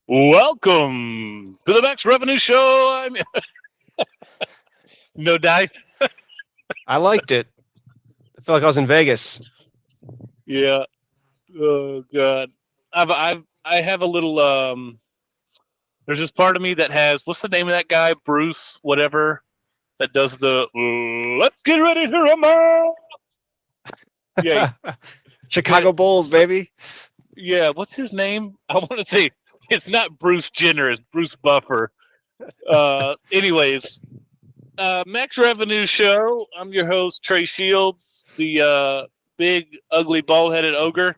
Welcome to the Max Revenue Show. I'm no dice. I liked it. I felt like I was in Vegas. Yeah. Oh God. I have a little. There's this part of me that has. What's the name of that guy? Bruce, whatever. That does the. Let's get ready to rumble. Yeah. Yeah. Chicago Bulls, So baby. yeah. What's his name? I want to say it's not Bruce Jenner. It's Bruce Buffer. Anyways, Max Revenue Show. I'm your host, Trey Shields, the big, ugly, bald headed ogre,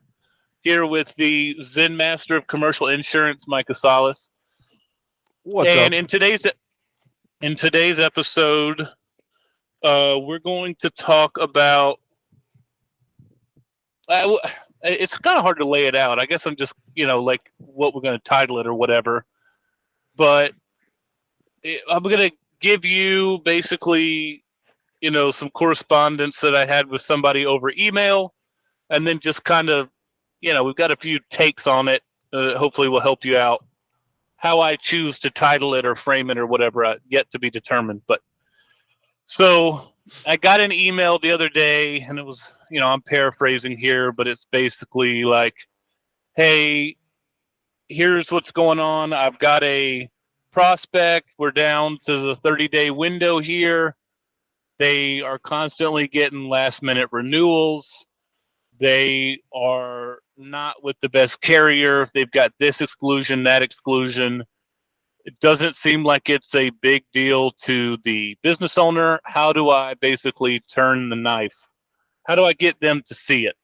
here with the Zen Master of Commercial Insurance, Micah Salas. What's And up? in today's episode, we're going to talk about. Uh, it's kind of hard to lay it out. I guess I'm just, like what we're going to title it or whatever. But I'm going to give you basically some correspondence that I had with somebody over email, and then just kind of, we've got a few takes on it. Hopefully, will help you out. How I choose to title it or frame it or whatever, yet to be determined. But so I got an email the other day, and it was, I'm paraphrasing here, but it's basically like, hey, here's what's going on. I've got a prospect. We're down to the 30-day window here. They are constantly getting last minute renewals. They are not with the best carrier. They've got this exclusion, that exclusion. It doesn't seem like it's a big deal to the business owner. How do I basically turn the knife? How do I get them to see it?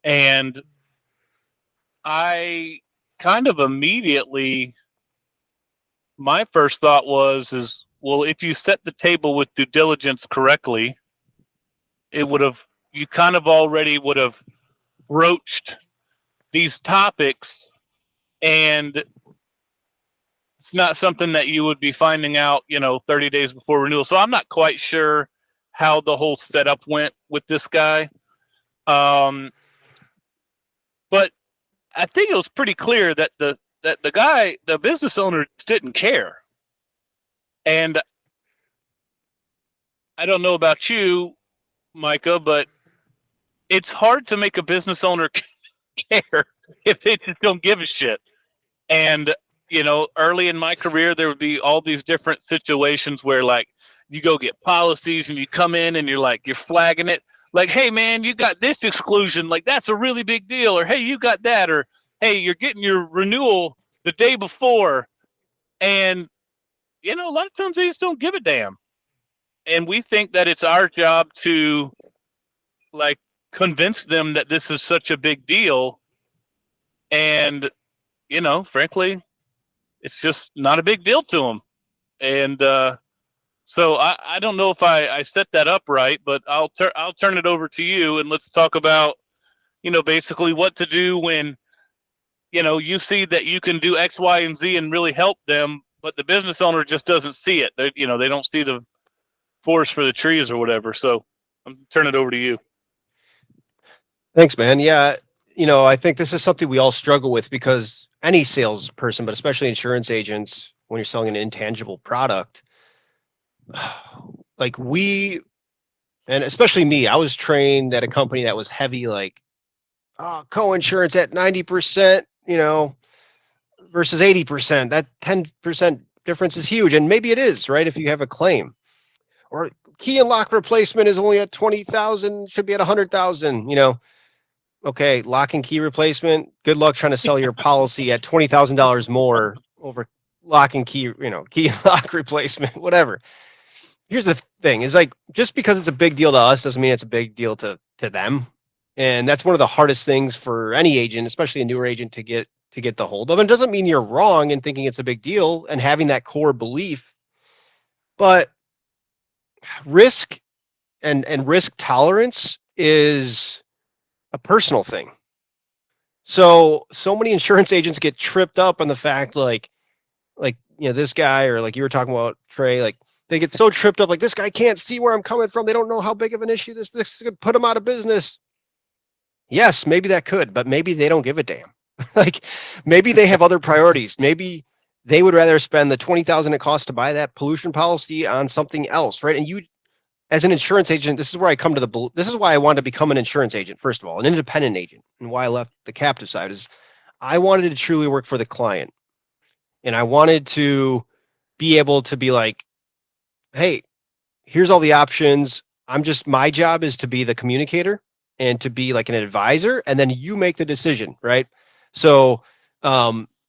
And I kind of immediately, my first thought is, well, if you set the table with due diligence correctly, it would have, you kind of already would have broached these topics, and it's not something that you would be finding out 30 days before renewal. So I'm not quite sure how the whole setup went with this guy, um, but I think it was pretty clear that the guy, the business owner, didn't care. And I don't know about you, Micah, but it's hard to make a business owner care if they just don't give a shit. And early in my career, there would be all these different situations where, like, you go get policies and you come in and you're flagging it, like, hey man, you got this exclusion, like that's a really big deal, or hey, you got that, or hey, you're getting your renewal the day before, and a lot of times they just don't give a damn, and we think that it's our job to, like, convince them that this is such a big deal, and frankly, it's just not a big deal to them. And so I don't know if I set that up right, but I'll turn it over to you, and let's talk about basically what to do when you see that you can do X, Y, and Z and really help them, but the business owner just doesn't see it. They don't see the forest for the trees or whatever. So I'm turning it over to you. Thanks, man. Yeah, I think this is something we all struggle with because any salesperson, but especially insurance agents, when you're selling an intangible product, like and especially me, I was trained at a company that was heavy, like, co-insurance at 90%, versus 80%. That 10% difference is huge. And maybe it is, right? If you have a claim. Or key and lock replacement is only at 20,000, should be at 100,000, Okay, lock and key replacement. Good luck trying to sell your policy at $20,000 more over lock and key, key and lock replacement, whatever. Here's the thing: is like, just because it's a big deal to us doesn't mean it's a big deal to them. And that's one of the hardest things for any agent, especially a newer agent, to get the hold of. And it doesn't mean you're wrong in thinking it's a big deal and having that core belief, but risk and risk tolerance is a personal thing. So many insurance agents get tripped up on the fact, like this guy, or like you were talking about, Trey, like they get so tripped up, like, this guy can't see where I'm coming from. They don't know how big of an issue this could put them out of business. Yes, maybe that could, but maybe they don't give a damn. Like maybe they have other priorities. Maybe they would rather spend the 20,000 it costs to buy that pollution policy on something else, right? And you, as an insurance agent, this is where I come to this is why I wanted to become an insurance agent, first of all, an independent agent, and why I left the captive side is I wanted to truly work for the client. And I wanted to be able to be like, hey, here's all the options. My job is to be the communicator and to be like an advisor, and then you make the decision, right? So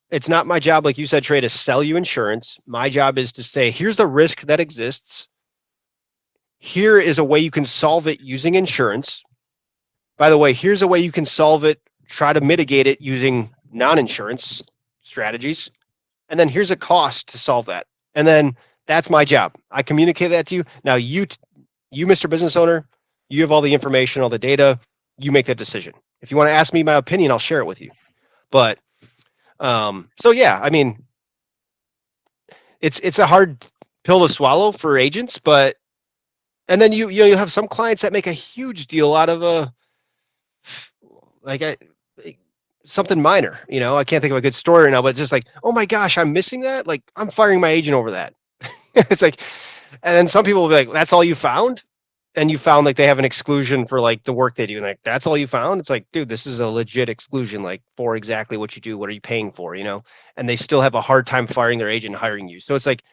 it's not my job, like you said, Trey, to sell you insurance. My job is to say, here's the risk that exists. Here is a way you can solve it using insurance. By the way, here's a way you can solve it, try to mitigate it using non-insurance strategies. And then here's a cost to solve that. And then that's my job. I communicate that to you. Now you, Mr. Business Owner, you have all the information, all the data. You make that decision. If you want to ask me my opinion, I'll share it with you. But so yeah, I mean, it's a hard pill to swallow for agents, but and then you have some clients that make a huge deal out of like a something minor. I can't think of a good story right now, but it's just like, oh my gosh, I'm missing that. Like I'm firing my agent over that. It's like, and then some people will be like, that's all you found? And you found like they have an exclusion for like the work they do. And like, that's all you found? It's like, dude, this is a legit exclusion, like for exactly what you do. What are you paying for? And they still have a hard time firing their agent and hiring you. So it's like,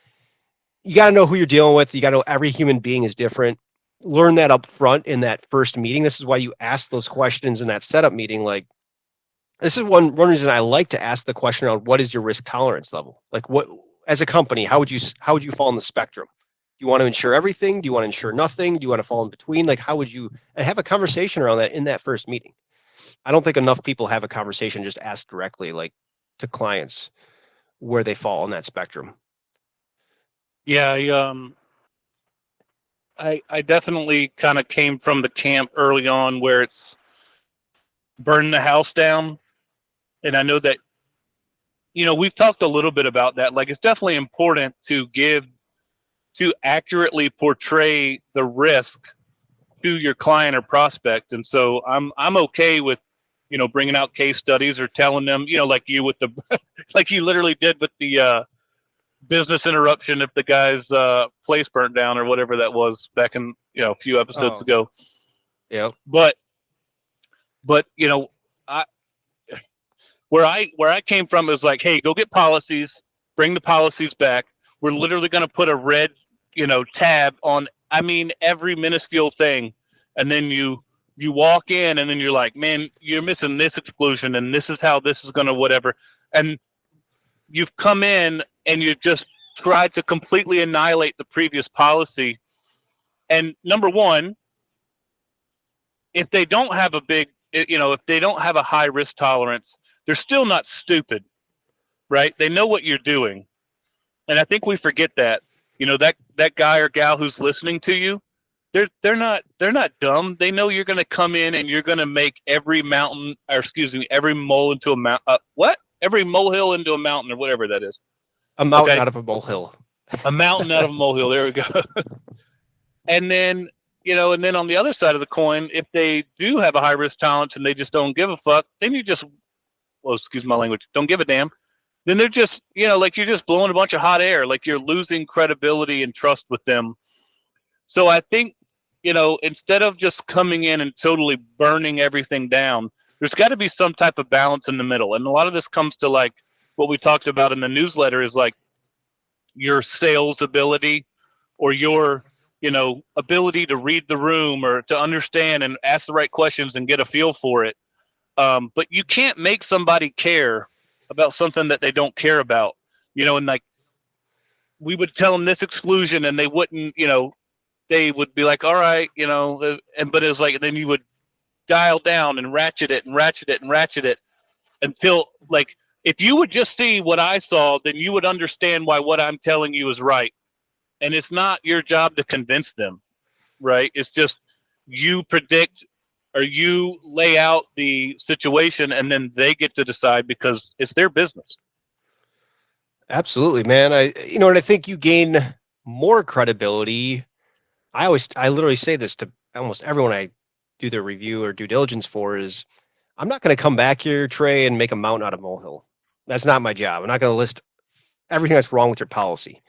you got to know who you're dealing with. You got to know every human being is different. Learn that up front in that first meeting. This is why you ask those questions in that setup meeting. Like, this is one reason I like to ask the question on what is your risk tolerance level? Like what, as a company, how would you fall on the spectrum? Do you want to insure everything? Do you want to insure nothing? Do you want to fall in between? Like how would you, and have a conversation around that in that first meeting? I don't think enough people have a conversation, just ask directly like to clients where they fall on that spectrum. Yeah, I definitely kind of came from the camp early on where it's burn the house down. And I know that, we've talked a little bit about that. Like it's definitely important to accurately portray the risk to your client or prospect. And so I'm okay with, bringing out case studies or telling them, like you with the, like you literally did with the business interruption if the guy's place burnt down or whatever that was back in, a few episodes ago. Yeah. But I where I came from is like, hey, go get policies, bring the policies back. We're literally going to put a red, tab on, I mean, every minuscule thing. And then you walk in and then you're like, man, you're missing this exclusion and this is how this is going to whatever. And you've come in and you've just tried to completely annihilate the previous policy. And number one, if they don't have a big, if they don't have a high risk tolerance, they're still not stupid, right? They know what you're doing. And I think we forget that, that guy or gal who's listening to you, they're not dumb. They know you're going to come in and you're going to make every mountain, or excuse me, every mole into a mountain. What? Every molehill into a mountain, or whatever that is. A mountain out of a molehill. A mountain out of a molehill. There we go. And then, and then on the other side of the coin, if they do have a high risk tolerance and they just don't give a fuck, then you just, well, excuse my language, don't give a damn. Then they're just, like you're just blowing a bunch of hot air, like you're losing credibility and trust with them. So I think, instead of just coming in and totally burning everything down, there's got to be some type of balance in the middle. And a lot of this comes to like what we talked about in the newsletter is like your sales ability or your, ability to read the room or to understand and ask the right questions and get a feel for it. But you can't make somebody care about something that they don't care about, and like we would tell them this exclusion and they wouldn't, they would be like, all right, but it was like, then you would dial down and ratchet it and ratchet it and ratchet it until like, if you would just see what I saw, then you would understand why what I'm telling you is right. And it's not your job to convince them, right? It's just you predict or you lay out the situation and then they get to decide because it's their business. Absolutely, man. And I think you gain more credibility. I literally say this to almost everyone I do their review or due diligence for is I'm not going to come back here, Trey, and make a mountain out of molehill. That's not my job. I'm not going to list everything that's wrong with your policy.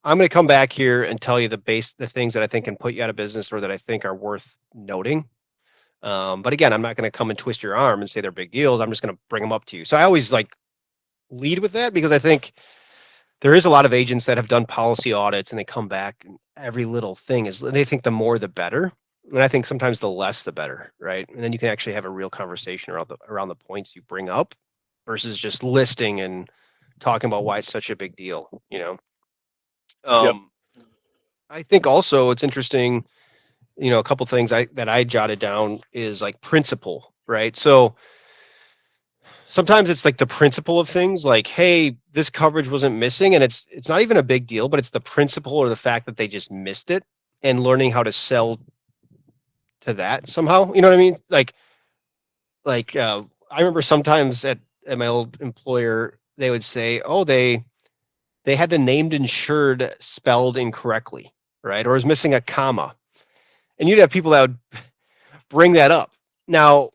I'm going to come back here and tell you the things that I think can put you out of business or that I think are worth noting. But again, I'm not going to come and twist your arm and say they're big deals. I'm just going to bring them up to you. So I always like lead with that because I think there is a lot of agents that have done policy audits and they come back and every little thing is they think the more the better. And I think sometimes the less the better, right? And then you can actually have a real conversation around the points you bring up versus just listing and talking about why it's such a big deal, you know. Yep. I think also it's interesting, you know, a couple things that I jotted down is like principle, right? So sometimes it's like the principle of things like, hey, this coverage wasn't missing and it's not even a big deal, but it's the principle or the fact that they just missed it and learning how to sell to that somehow. You know what I mean? I remember sometimes at my old employer, they would say, oh, they had the named insured spelled incorrectly, right? Or was missing a comma. And you'd have people that would bring that up. Now,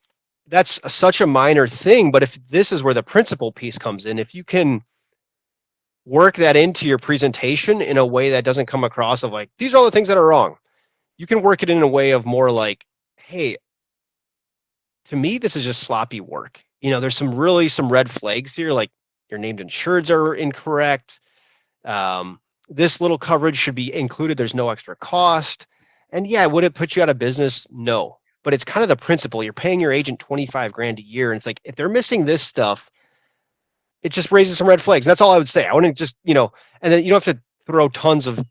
that's such a minor thing, but if this is where the principal piece comes in, if you can work that into your presentation in a way that doesn't come across of like, these are all the things that are wrong. You can work it in a way of more like, hey, to me, this is just sloppy work. You know, there's some red flags here, like your named insureds are incorrect. This little coverage should be included. There's no extra cost. And yeah, would it put you out of business? No. But it's kind of the principle. You're paying your agent 25 grand a year. And it's like, if they're missing this stuff, it just raises some red flags. That's all I would say. I wouldn't just, you know, and then you don't have to throw tons of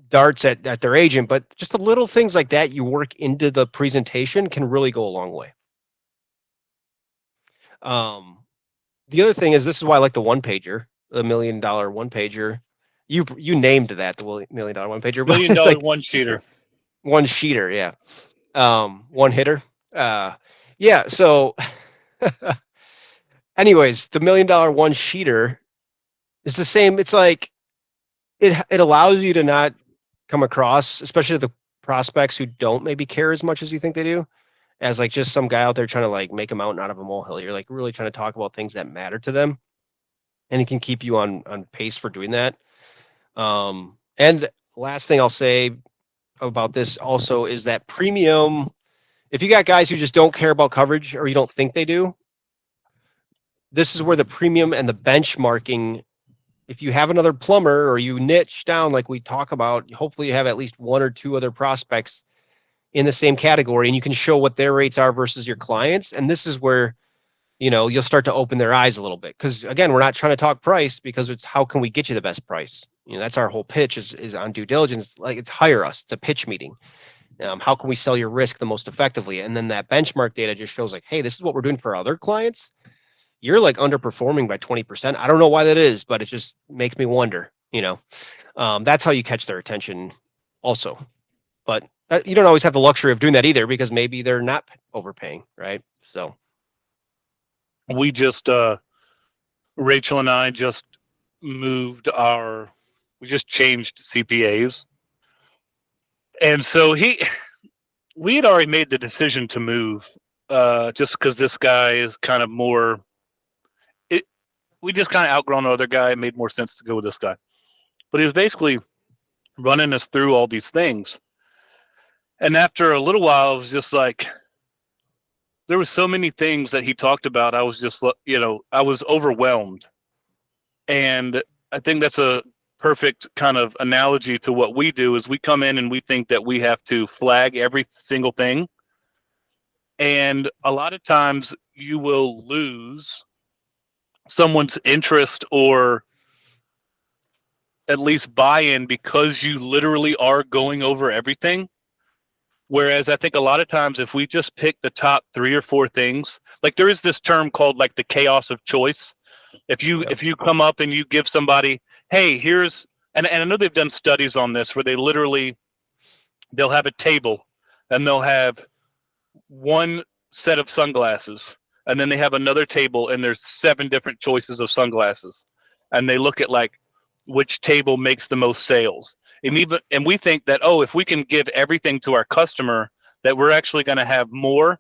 darts at their agent, but just the little things like that you work into the presentation can really go a long way. The other thing is, this is why I like the one pager, the $1 million one pager. You named that the $1 million one pager, but $1 million it's like one sheeter. one sheeter, yeah. One hitter. Yeah. So, anyways, the $1 million one sheeter is the same. It's like it allows you to not come across, especially the prospects who don't maybe care as much as you think they do, as like just some guy out there trying to like make a mountain out of a molehill. You're like really trying to talk about things that matter to them, and it can keep you on pace for doing that. And last thing I'll say about this also is that premium. If you got guys who just don't care about coverage or you don't think they do, this is where the premium and the benchmarking. If you have another plumber or you niche down like we talk about, hopefully you have at least one or two other prospects in the same category and you can show what their rates are versus your clients. And this is where, you know, you'll start to open their eyes a little bit. Because again, we're not trying to talk price because it's how can we get you the best price? You know, that's our whole pitch is on due diligence. Like it's hire us. It's a pitch meeting. How can we sell your risk the most effectively? And then that benchmark data just shows like, hey, this is what we're doing for other clients. You're like underperforming by 20%. I don't know why that is, but it just makes me wonder, you know. That's how you catch their attention also. But you don't always have the luxury of doing that either because maybe they're not overpaying, right? So We just Rachel and I just we just changed CPAs. And so we had already made the decision to move just because this guy is kind of more we just kind of outgrown the other guy. It made more sense to go with this guy. But he was basically running us through all these things. And after a little while, it was just like, there was so many things that he talked about. I was just, you know, I was overwhelmed. And I think that's a perfect kind of analogy to what we do is we come in and we think that we have to flag every single thing. And a lot of times you will lose someone's interest or at least buy-in because you literally are going over everything. Whereas I think a lot of times if we just pick the top 3 or 4 things, like there is this term called like the chaos of choice. If you come up and you give somebody, hey, here's and I know they've done studies on this where they'll have a table and they'll have one set of sunglasses and then they have another table and there's 7 different choices of sunglasses. And they look at like which table makes the most sales. And we think that, oh, if we can give everything to our customer, that we're actually going to have more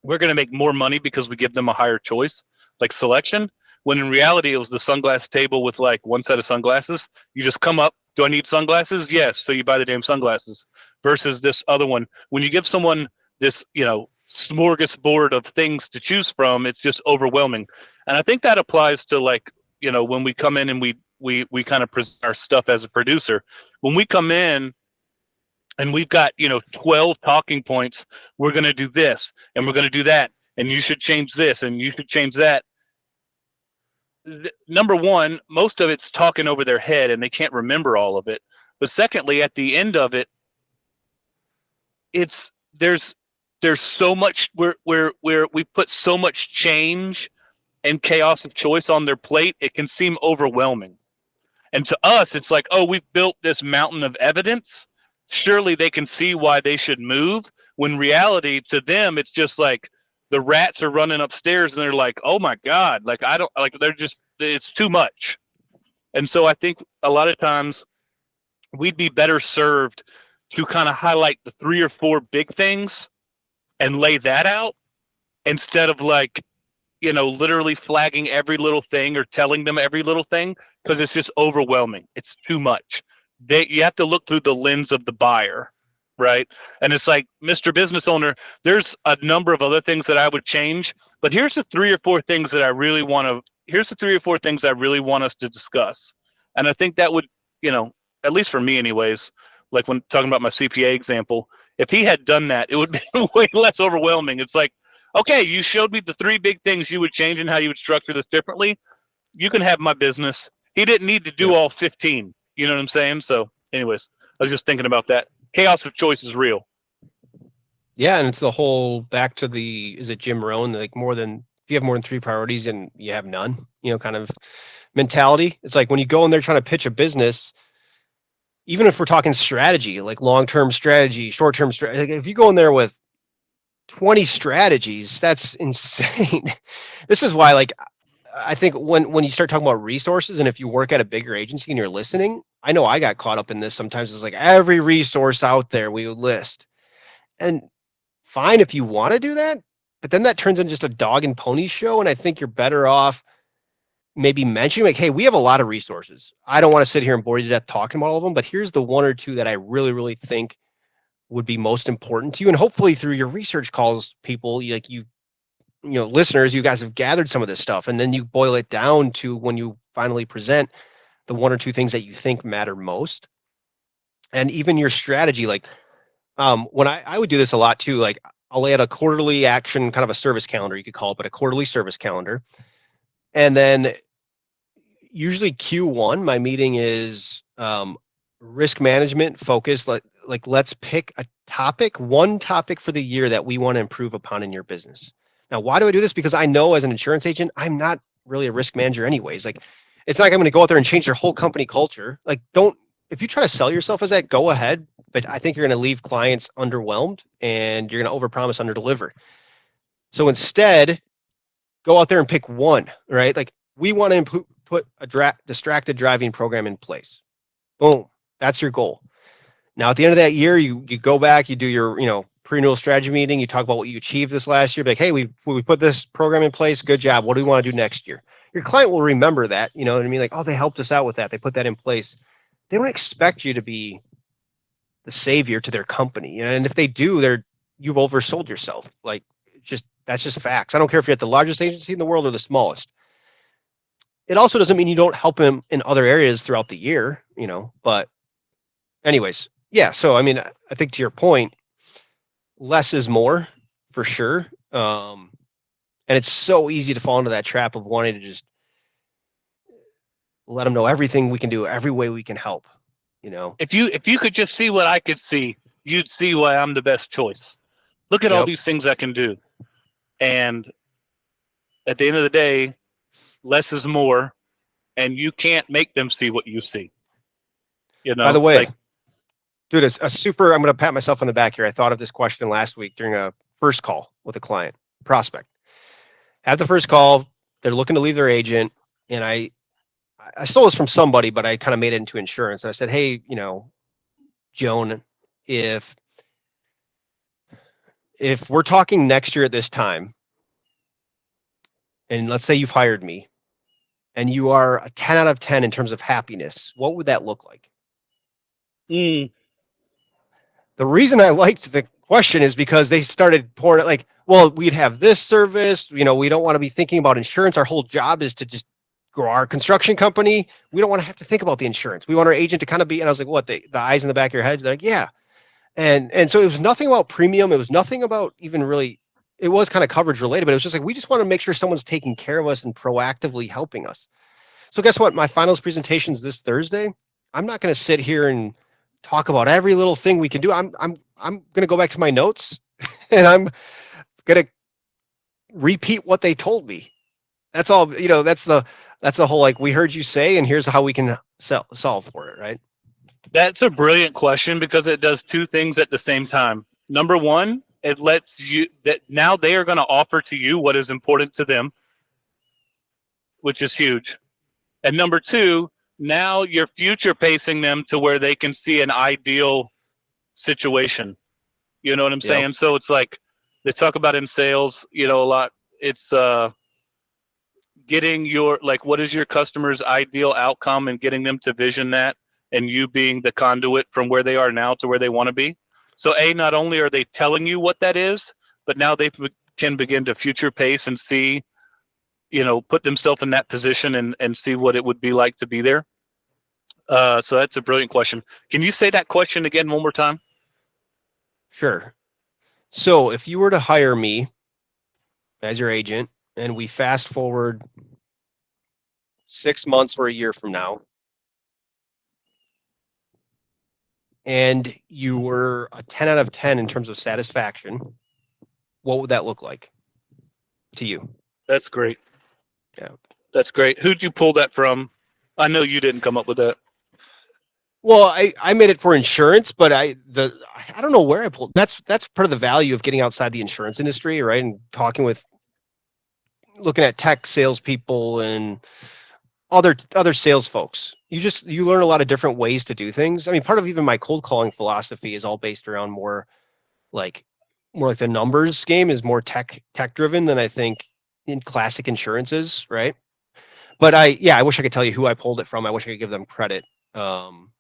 we're going to make more money because we give them a higher choice, like selection. When in reality, it was the sunglass table with like one set of sunglasses. You just come up, do I need sunglasses? Yes. So you buy the damn sunglasses. Versus this other one, when you give someone this, smorgasbord of things to choose from, it's just overwhelming. And I think that applies to like, when we come in and we kind of present our stuff as a producer. When we come in and we've got 12 talking points, we're going to do this and we're going to do that, and you should change this and you should change that. Number one, most of it's talking over their head and they can't remember all of it. But secondly, at the end of it, it's there's so much where we put so much change and chaos of choice on their plate, it can seem overwhelming. And to us, it's like, oh, we've built this mountain of evidence. Surely they can see why they should move. When reality, to them, it's just like the rats are running upstairs and they're like, oh my God, like I don't like they're just it's too much. And so I think a lot of times we'd be better served to kind of highlight the 3 or 4 big things and lay that out instead of like literally flagging every little thing or telling them every little thing, because it's just overwhelming. It's too much. You have to look through the lens of the buyer, right? And it's like, Mr. Business Owner, there's a number of other things that I would change, but here's the 3 or 4 things that I really want to. Here's the 3 or 4 things I really want us to discuss. And I think that would, at least for me, anyways. Like when talking about my CPA example, if he had done that, it would be way less overwhelming. It's like, okay, you showed me the 3 big things you would change and how you would structure this differently. You can have my business. He didn't need to do all 15. You know what I'm saying? So, anyways, I was just thinking about that. Chaos of choice is real. Yeah, and it's the whole back to is it Jim Rohn, like if you have more than 3 priorities and you have none, kind of mentality. It's like when you go in there trying to pitch a business, even if we're talking strategy, like long-term strategy, short-term strategy, like if you go in there with 20 strategies, that's insane. This is why, like, I think when you start talking about resources, and if you work at a bigger agency and you're listening, I know I got caught up in this sometimes. It's like every resource out there we would list. And fine if you want to do that, but then that turns into just a dog and pony show. And I think you're better off maybe mentioning like, hey, we have a lot of resources. I don't want to sit here and bore you to death talking about all of them, but here's the 1 or 2 that I really, really think would be most important to you. And hopefully through your research calls, people like listeners, you guys have gathered some of this stuff, and then you boil it down to when you finally present the 1 or 2 things that you think matter most. And even your strategy, like when I would do this a lot too, like I'll lay out a quarterly action, kind of a service calendar, you could call it, but a quarterly service calendar. And then usually Q1, my meeting is risk management focused. Like let's pick a topic, 1 topic for the year that we want to improve upon in your business. Now, why do I do this? Because I know as an insurance agent, I'm not really a risk manager anyways. Like, it's not like I'm going to go out there and change their whole company culture. Like, if you try to sell yourself as that, go ahead. But I think you're going to leave clients underwhelmed and you're going to overpromise, underdeliver. So instead, go out there and pick 1, right? Like, we want to put a distracted driving program in place. Boom. That's your goal. Now, at the end of that year, you go back, you do your, pre-renewal strategy meeting, you talk about what you achieved this last year, like, hey, we put this program in place, good job. What do we want to do next year? Your client will remember that, you know what I mean? Like, oh, they helped us out with that. They put that in place. They don't expect you to be the savior to their company. And if they do, you've oversold yourself. Like, that's just facts. I don't care if you're at the largest agency in the world or the smallest. It also doesn't mean you don't help them in other areas throughout the year, but anyways, yeah. So, I mean, I think to your point, less is more for sure. And it's so easy to fall into that trap of wanting to just let them know everything we can do, every way we can help, If you could just see what I could see, you'd see why I'm the best choice. Look at all these things I can do. And at the end of the day, less is more, and you can't make them see what you see. By the way, dude, I'm going to pat myself on the back here. I thought of this question last week during a first call with a client, prospect. Had the first call, they're looking to leave their agent, and I stole this from somebody, but I kind of made it into insurance. And I said, hey, Joan, if if we're talking next year at this time, and let's say you've hired me, and you are a 10 out of 10 in terms of happiness, what would that look like? Mm, The reason I liked the question is because they started pouring it like, well, we'd have this service. You know, we don't want to be thinking about insurance. Our whole job is to just grow our construction company. We don't want to have to think about the insurance. We want our agent to kind of be, and I was like, what, the eyes in the back of your head? They're like, yeah. And so it was nothing about premium. It was nothing about even really, it was kind of coverage related, but it was just like, we just want to make sure someone's taking care of us and proactively helping us. So guess what? My finals presentation is this Thursday. I'm not going to sit here and talk about every little thing we can do. I'm going to go back to my notes and I'm going to repeat what they told me. That's all, you know, that's the whole, like, we heard you say, and here's how we can solve for it. Right. that's a brilliant question because it does two things at the same time. Number one, it lets you that now they are going to offer to you what is important to them, which is huge. And number two, now you're future pacing them to where they can see an ideal situation. You know what I'm Yep. saying? So it's like they talk about in sales, you know, a lot. It's getting your, like, what is your customer's ideal outcome and getting them to vision that, and you being the conduit from where they are now to where they want to be. So not only are they telling you what that is, but now they can begin to future pace and see, you know, put themselves in that position and see what it would be like to be there. So that's a brilliant question. Can you say that question again one more time? Sure. So if you were to hire me as your agent and we fast forward 6 months or a year from now, and you were a 10 out of 10 in terms of satisfaction, what would that look like to you? That's great. Yeah. That's great. Who'd you pull that from? I know you didn't come up with that. Well, I made it for insurance, but I don't know where I pulled. That's part of the value of getting outside the insurance industry, right? And talking with, looking at tech salespeople and other sales folks. You learn a lot of different ways to do things. I mean, part of even my cold calling philosophy is all based around like more like the numbers game is more tech driven than I think in classic insurances, right? But I wish I could tell you who I pulled it from. I wish I could give them credit. Um,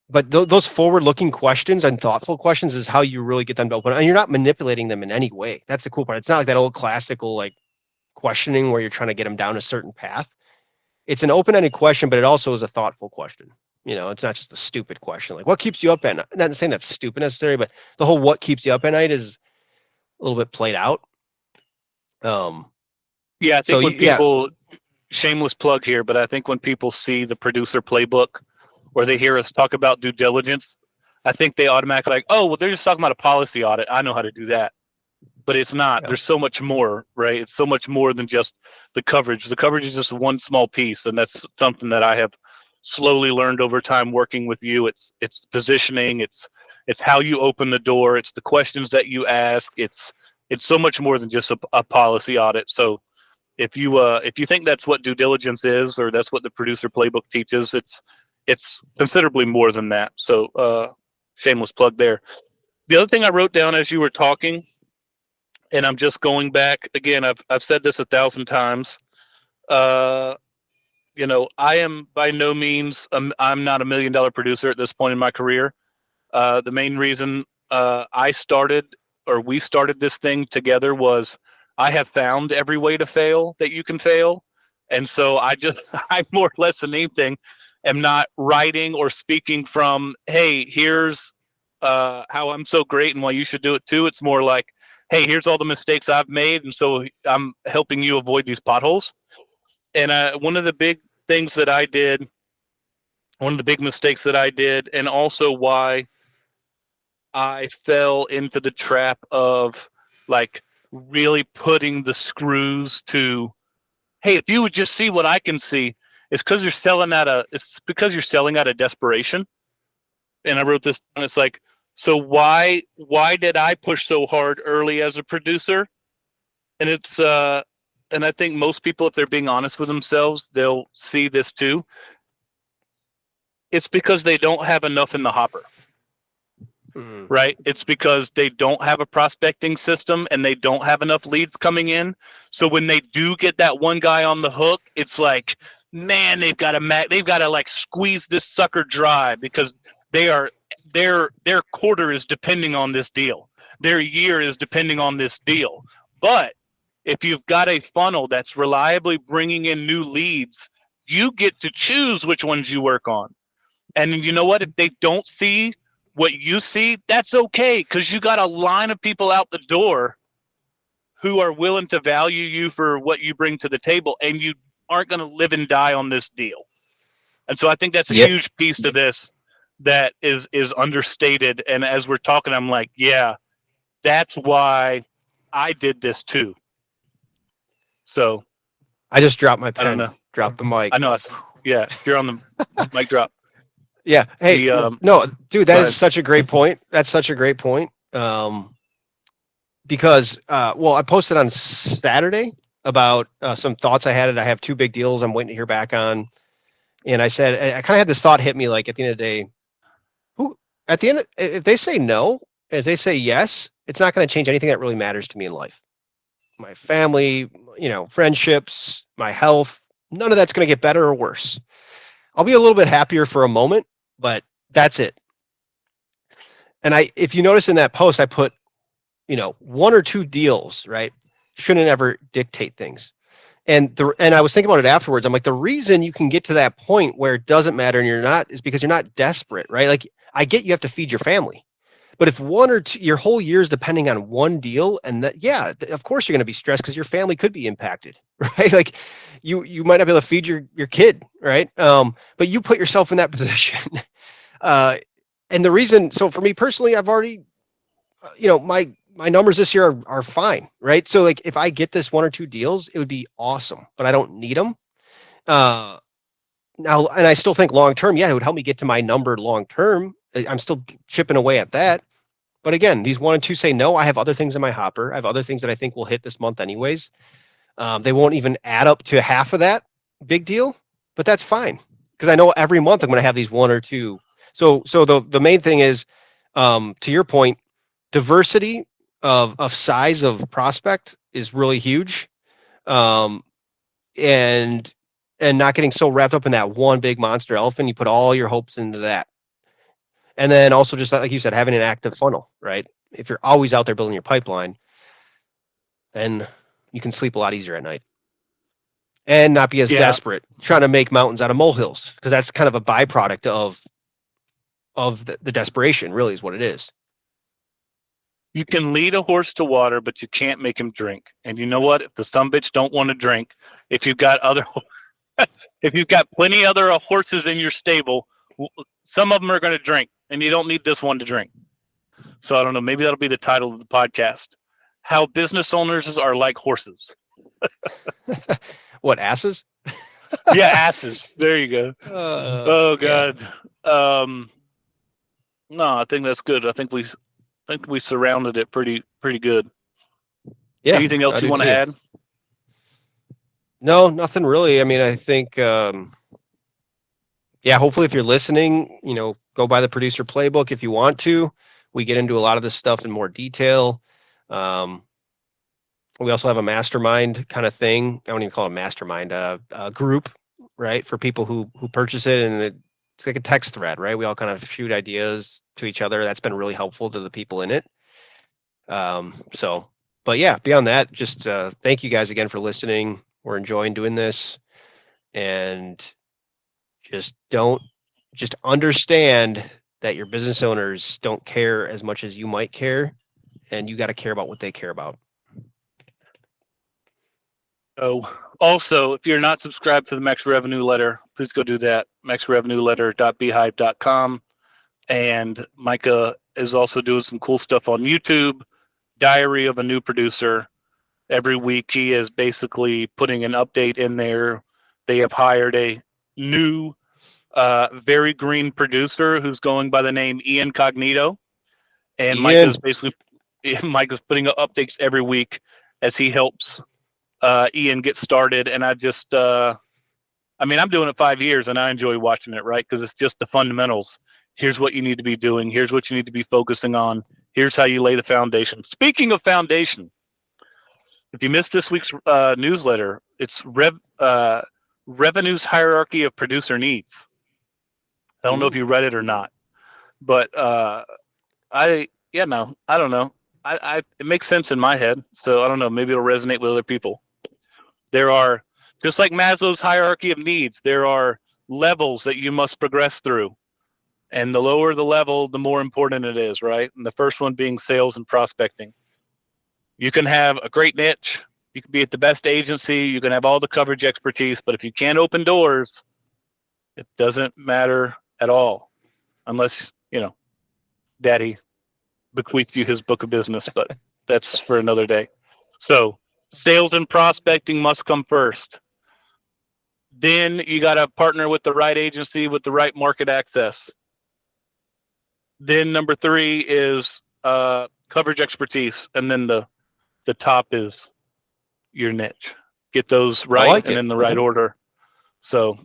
but those forward-looking questions and thoughtful questions is how you really get them to open. And you're not manipulating them in any way. That's the cool part. It's not like that old classical like questioning where you're trying to get them down a certain path. It's an open-ended question, but it also is a thoughtful question. You know, it's not just a stupid question. Like, what keeps you up at night? Not saying that's stupid necessarily, but the whole what keeps you up at night is a little bit played out. Um, Yeah, I so think when yeah, people, shameless plug here, but I think when people see the producer playbook or they hear us talk about due diligence, I think they automatically like, oh, well, they're just talking about a policy audit. I know how to do that. But it's not. yeah, There's so much more, right? It's so much more than just the coverage. The coverage is just one small piece, and that's something that I have slowly learned over time working with you. It's positioning, it's how you open the door, it's the questions that you ask. It's so much more than just a policy audit. So if you think that's what due diligence is, or that's what the producer playbook teaches, it's considerably more than that. So shameless plug there. The other thing I wrote down as you were talking, and I'm just going back again. I've said this 1,000 times. Uh, you know, I am by no means I'm not $1 million producer at this point in my career. The main reason I started, or we started this thing together, was I have found every way to fail that you can fail, and so I just I more or less than anything am not writing or speaking from, hey, here's how I'm so great and why you should do it too. It's more like, hey, here's all the mistakes I've made, and so I'm helping you avoid these potholes. And one of the big things that I did, one of the big mistakes that I did, and also why I fell into the trap of like really putting the screws to, hey, if you would just see what I can see, it's because you're selling out of desperation. And I wrote this and it's like, so why did I push so hard early as a producer? And it's and I think most people, if they're being honest with themselves, they'll see this too. It's because they don't have enough in the hopper. Mm. right? It's because they don't have a prospecting system and they don't have enough leads coming in. So when they do get that one guy on the hook, it's like, man, they've got to like squeeze this sucker dry because they are their quarter is depending on this deal. Their year is depending on this deal. But if you've got a funnel that's reliably bringing in new leads, you get to choose which ones you work on. And you know what? If they don't see what you see, that's okay because you got a line of people out the door who are willing to value you for what you bring to the table, and you aren't going to live and die on this deal. And so I think that's a Yep. huge piece to this that is understated. And as we're talking, I'm like, yeah, that's why I did this too. So I just dropped my I don't pen. know. Dropped the mic. I know. Yeah, you're on the mic drop. Yeah. Hey, The no, dude, Go that is ahead. such a great point. That's such a great point. Because, well, I posted on Saturday about some thoughts I had. I have two big deals I'm waiting to hear back on. And I said, I kind of had this thought hit me like at the end of the day, who, at the end, if they say no, if they say yes, it's not going to change anything that really matters to me in life. My family, friendships, my health, none of that's going to get better or worse. I'll be a little bit happier for a moment, but that's it. And if you notice in that post, I put, one or two deals, right? Shouldn't ever dictate things. And I was thinking about it afterwards. I'm like, the reason you can get to that point where it doesn't matter and you're not is because you're not desperate, right? Like, I get you have to feed your family, but if one or two, your whole year is depending on one deal, and that, yeah, of course you're going to be stressed because your family could be impacted, right? Like, you might not be able to feed your kid, right? But you put yourself in that position. And the reason, so for me personally, I've already, my numbers this year are fine, right? So like if I get this one or two deals, it would be awesome, but I don't need them. Uh, Now, and I still think long term, yeah, it would help me get to my number long term. I'm still chipping away at that. But again, these one and two say no. I have other things in my hopper. I have other things that I think will hit this month anyways. They won't even add up to half of that big deal, but that's fine because I know every month I'm going to have these one or two. So the main thing is, to your point, diversity of size of prospect is really huge, um, and not getting so wrapped up in that one big monster elephant. You put all your hopes into that, and then also just like you said, having an active funnel, right? If you're always out there building your pipeline, then you can sleep a lot easier at night and not be as Yeah, desperate trying to make mountains out of molehills because that's kind of a byproduct of the desperation. Really, is what it is. you can lead a horse to water, but you can't make him drink. And you know what? If the sumbitch don't want to drink, if you've got other, if you've got plenty other horses in your stable, some of them are going to drink, and you don't need this one to drink. So I don't know. Maybe that'll be the title of the podcast: How Business Owners Are Like Horses. What, asses? Yeah, asses. There you go. Oh Yeah. God. Um, no, I think that's good. I think we surrounded it pretty good. Yeah, Anything I else you do want to too. add? No, nothing really. I mean, I think, yeah, hopefully if you're listening, go buy the producer playbook if you want to. We get into a lot of this stuff in more detail. Um, we also have a mastermind kind of thing. I don't even call it a mastermind, a group, right? For people who purchase it, and it's like a text thread, right? We all kind of shoot ideas to each other. That's been really helpful to the people in it. So, but yeah, beyond that, just thank you guys again for listening. We're enjoying doing this, and just understand that your business owners don't care as much as you might care, and you got to care about what they care about. Oh, also, if you're not subscribed to the Max Revenue Letter, please go do that. maxrevenueletter.beehive.com. And Micah is also doing some cool stuff on YouTube. Diary of a New Producer. Every week, he is basically putting an update in there. They have hired a new, very green producer who's going by the name Ian Cognito, and Ian, Micah's putting up updates every week as he helps Ian get started. And I mean, I'm doing it 5 years and I enjoy watching it, right? Because it's just the fundamentals. Here's what you need to be doing. Here's what you need to be focusing on. Here's how you lay the foundation. Speaking of foundation, if you missed this week's newsletter, it's Revenue's Hierarchy of Producer Needs. I don't know if you read it or not, but I don't know. It makes sense in my head, so I don't know. Maybe it'll resonate with other people. There are, just like Maslow's hierarchy of needs, there are levels that you must progress through. And the lower the level, the more important it is, right? And the first one being sales and prospecting. You can have a great niche. You can be at the best agency. You can have all the coverage expertise. But if you can't open doors, it doesn't matter at all. Unless, Daddy bequeathed you his book of business. But that's for another day. So sales and prospecting must come first. Then you got to partner with the right agency with the right market access. Then number 3 is coverage expertise, and then the top is your niche. Get those right and in the right order. So,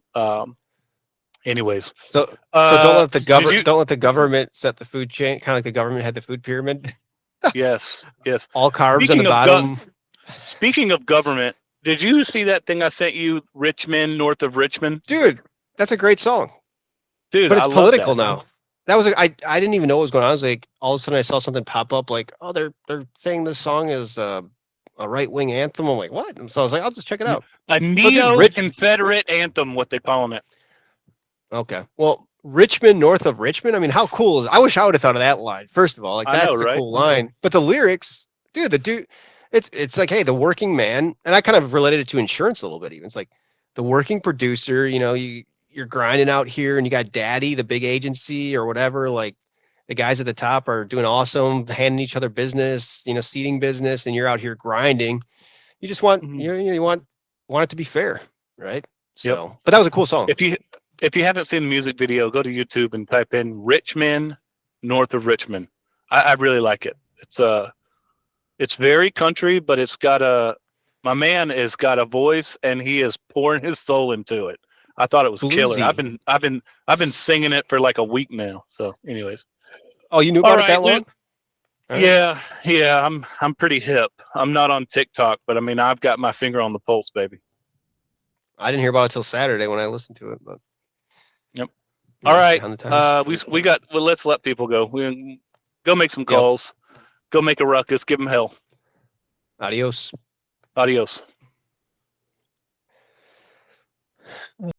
anyways, so don't let the government set the food chain, kind of like the government had the food pyramid. Yes. All carbs on the bottom. Speaking of government, did you see that thing I sent you, Richmond, north of Richmond? Dude, that's a great song. Dude, but it's I political love that. now. That was I didn't even know what was going on. I was like, all of a sudden I saw something pop up like, oh, they're saying this song is a right-wing anthem. I'm like, what? And so I was like, I'll just check it out. A neo-Confederate anthem, what they calling it. Okay. Well, Richmond, north of Richmond. I mean, how cool is it? I wish I would have thought of that line. First of all, like that's the cool line. But the lyrics, dude, it's like, hey, the working man, and I kind of related it to insurance a little bit even. It's like the working producer, you're grinding out here and you got Daddy, the big agency or whatever, like the guys at the top are doing awesome, handing each other business, seeding business, and you're out here grinding. You just want you want it to be fair, right? So, yep. But that was a cool song. If you haven't seen the music video, go to YouTube and type in Richmond, north of Richmond. I really like it. It's very country, but my man has got a voice and he is pouring his soul into it. I thought it was bluesy. Killer. I've been singing it for like a week now. So, anyways. Oh, you knew about it that long? Yeah. I'm pretty hip. I'm not on TikTok, but I mean, I've got my finger on the pulse, baby. I didn't hear about it till Saturday when I listened to it, but. Yep. All right. We got. Well, let's let people go. We go make some calls. Yep. Go make a ruckus. Give them hell. Adios. Adios.